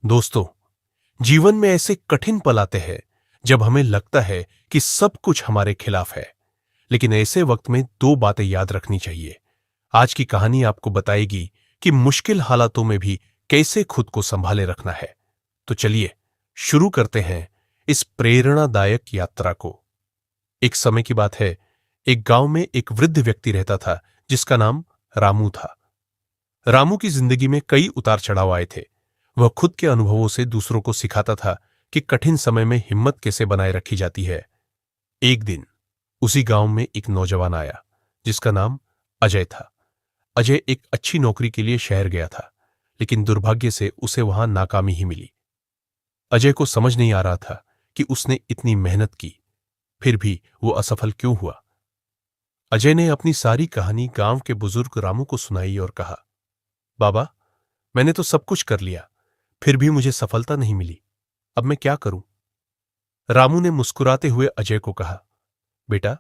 दोस्तों, जीवन में ऐसे कठिन पल आते हैं जब हमें लगता है कि सब कुछ हमारे खिलाफ है। लेकिन ऐसे वक्त में दो बातें याद रखनी चाहिए। आज की कहानी आपको बताएगी कि मुश्किल हालातों में भी कैसे खुद को संभाले रखना है। तो चलिए शुरू करते हैं इस प्रेरणादायक यात्रा को। एक समय की बात है, एक गांव में एक वृद्ध व्यक्ति रहता था जिसका नाम रामू था। रामू की जिंदगी में कई उतार चढ़ाव आए थे। वह खुद के अनुभवों से दूसरों को सिखाता था कि कठिन समय में हिम्मत कैसे बनाए रखी जाती है। एक दिन उसी गांव में एक नौजवान आया जिसका नाम अजय था। अजय एक अच्छी नौकरी के लिए शहर गया था, लेकिन दुर्भाग्य से उसे वहां नाकामी ही मिली। अजय को समझ नहीं आ रहा था कि उसने इतनी मेहनत की, फिर भी वो असफल क्यों हुआ। अजय ने अपनी सारी कहानी गांव के बुजुर्ग रामू को सुनाई और कहा, बाबा, मैंने तो सब कुछ कर लिया, फिर भी मुझे सफलता नहीं मिली। अब मैं क्या करूं? रामू ने मुस्कुराते हुए अजय को कहा, बेटा,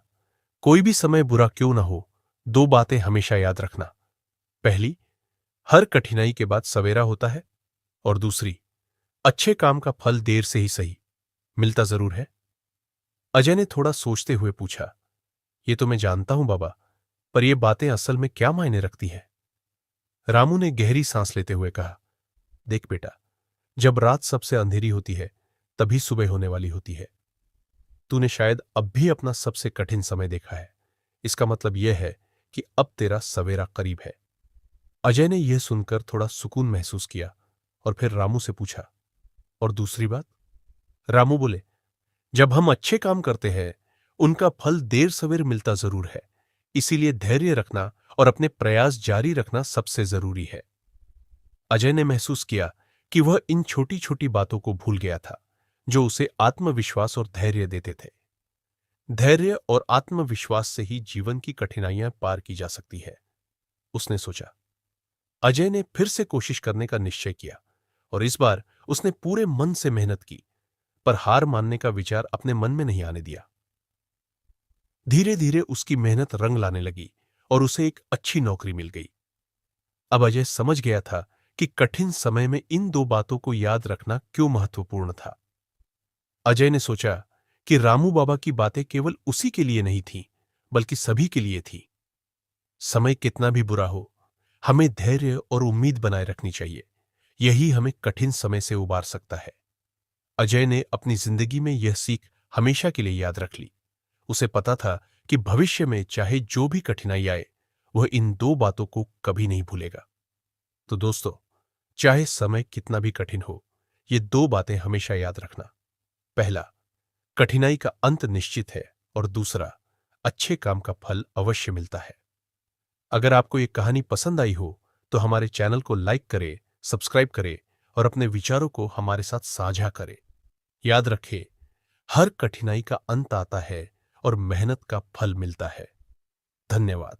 कोई भी समय बुरा क्यों ना हो, दो बातें हमेशा याद रखना। पहली, हर कठिनाई के बाद सवेरा होता है, और दूसरी, अच्छे काम का फल देर से ही सही, मिलता जरूर है। अजय ने थोड़ा सोचते हुए पूछा, ये तो मैं जानता हूं बाबा, पर ये बातें असल में क्या मायने रखती है? रामू ने गहरी सांस लेते हुए कहा, देख बेटा, जब रात सबसे अंधेरी होती है तभी सुबह होने वाली होती है। तूने शायद अब भी अपना सबसे कठिन समय देखा है। इसका मतलब यह है कि अब तेरा सवेरा करीब है। अजय ने यह सुनकर थोड़ा सुकून महसूस किया और फिर रामू से पूछा, और दूसरी बात? रामू बोले, जब हम अच्छे काम करते हैं उनका फल देर सवेर मिलता जरूर है। इसीलिए धैर्य रखना और अपने प्रयास जारी रखना सबसे जरूरी है। अजय ने महसूस किया कि वह इन छोटी छोटी बातों को भूल गया था जो उसे आत्मविश्वास और धैर्य देते थे। धैर्य और आत्मविश्वास से ही जीवन की कठिनाइयां पार की जा सकती है, उसने सोचा। अजय ने फिर से कोशिश करने का निश्चय किया और इस बार उसने पूरे मन से मेहनत की, पर हार मानने का विचार अपने मन में नहीं आने दिया। धीरे धीरे उसकी मेहनत रंग लाने लगी और उसे एक अच्छी नौकरी मिल गई। अब अजय समझ गया था कि कठिन समय में इन दो बातों को याद रखना क्यों महत्वपूर्ण था। अजय ने सोचा कि रामू बाबा की बातें केवल उसी के लिए नहीं थीं, बल्कि सभी के लिए थी। समय कितना भी बुरा हो, हमें धैर्य और उम्मीद बनाए रखनी चाहिए। यही हमें कठिन समय से उबार सकता है। अजय ने अपनी जिंदगी में यह सीख हमेशा के लिए याद रख ली। उसे पता था कि भविष्य में चाहे जो भी कठिनाई आए, वह इन दो बातों को कभी नहीं भूलेगा। तो दोस्तों, चाहे समय कितना भी कठिन हो, ये दो बातें हमेशा याद रखना। पहला, कठिनाई का अंत निश्चित है, और दूसरा, अच्छे काम का फल अवश्य मिलता है। अगर आपको ये कहानी पसंद आई हो तो हमारे चैनल को लाइक करें, सब्सक्राइब करें और अपने विचारों को हमारे साथ साझा करें। याद रखें, हर कठिनाई का अंत आता है और मेहनत का फल मिलता है। धन्यवाद।